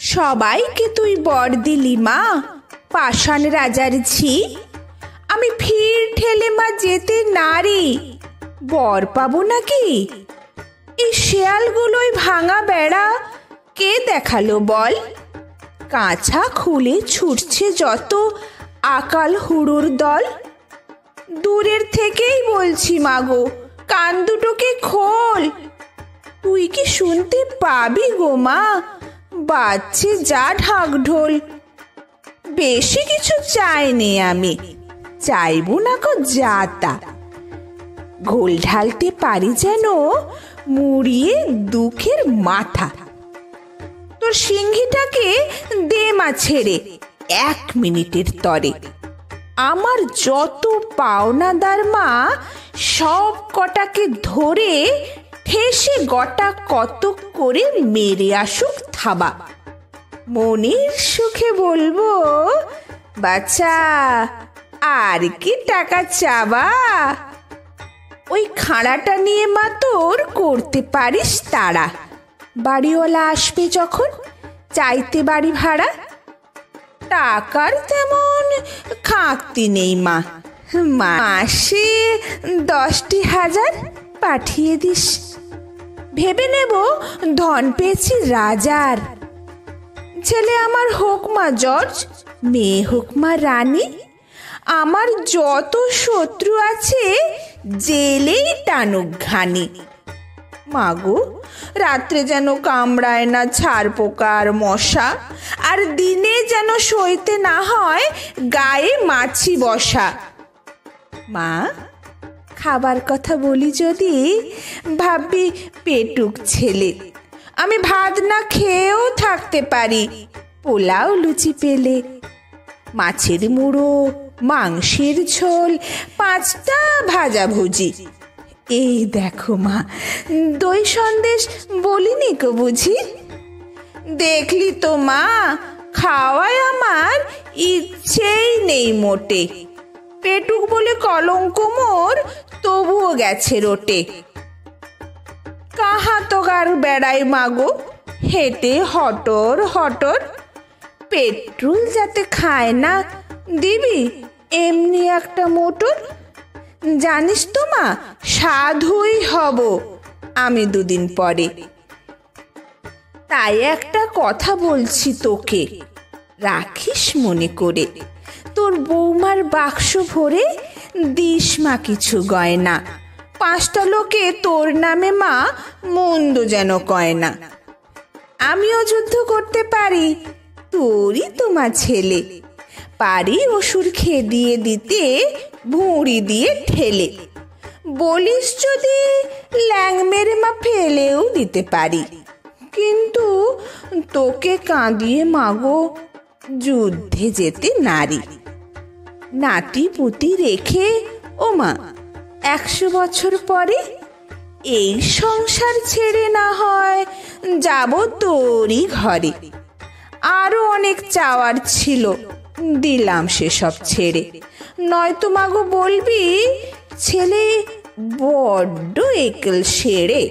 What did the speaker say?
সবাইকে তুই বর দিলি মা, পাষাণ রাজার ঝি। আমি ভিড় ঠেলে মা যেতে নারি, বর পাবো নাকি? এই শেয়ালগুলোই ভাঙা বেড়া কে দেখালো বল? কাঁচা খুলে ছুটছে যত আকাল হুড়োর দল। দূরের থেকেই বলছি মাগো, কান দুটোকে খোল। তুই কি শুনতে পাবি গো মা, বাজছে যা ঢাক ঢোল। বেশি কিছু চাইনি আমি, চাইবো না গো যাতা। ঘোল ঢালতে পারি যেন মুড়িয়ে দুঃখের মাথা। তোর সিংহীটাকে দে মা ছেড়ে 1 মিনিটের তরে। আমার যত পাওনাদার মা সব কটাকে ধরে ঠেসে গটা কত করে মেরে আসুক থাবা। মনের সুখে বলবো, বাচ্চা আর কি টাকা চাবা? ওই খাঁড়াটা নিয়ে মা তোর করতে পারিস তারা। বাড়িওয়ালা আসবে যখন চাইতে বাড়ি ভাড়া, টাকার তেমন খাঁকতি নেই মা। মাসে 10,000 পাঠিয়ে দিস। ভেবে নেব ধন পেয়েছি রাজার। ছেলে আমার হোক মা জর্জ, মেয়ে হোক মা রানী। আমার যত শত্রু আছে জেলেই টানুক ঘানি। মাগো, রাত্রে যেন কামড়ায় না ছাড় পোকা আর মশা, আর দিনে যেন সইতে না হয় গায়ে মাছি বসা। মা, খাবার কথা বলি যদি ভাববি পেটুক ছেলে। আমি ভাত না খেয়েও থাকতে পারি, পোলাও লুচি পেলে। মাছের মুড়ো, মাংসের ঝোল, 5টা ভাজাভুজি। এই দেখো মা, দই সন্দেশ বলিনি গো বুঝি? দেখলি তো মা, খাওয়ায় আমার ইচ্ছেই নেই মোটে। পেটুক বলে কলঙ্ক মোর তবুও গেছে রোটে। কাহা তো গার বেড়াই মাগো, হেঁটে হটর হটর। পেট্রোল যাতে খায় না দিবি এমনি একটা মোটর। জানিস তো মা, সাধুই হব আমি 2 দিন পরে। তাই একটা কথা বলছি তোকে, রাখিস মনে করে। তোর বৌমার বাক্স ভরে দিস মা কিছু গয়না। 5টা লোকে তোর নামে মা মন্দ যেন কয় না। আমিও যুদ্ধ করতে পারি, তোরই তো মা ছেলে। পারি অসুর খেদিয়ে দিতে ভুঁড়ি দিয়ে ঠেলে। বলিস যদি ল্যাং মেরে মা ফেলেও দিতে পারি। কিন্তু তোকে কাঁদিয়ে মাগো যুদ্ধে যেতে নারী। নাতি পুতি রেখে ও মা 100 বছর পরে এই সংসার ছেড়ে না হয় যাব তোরই ঘরে। আরো অনেক চাওয়ার ছিল, দিলাম সেসব ছেড়ে। নয়তো মাগো বলবি ছেলে বড্ড একেল সেরে।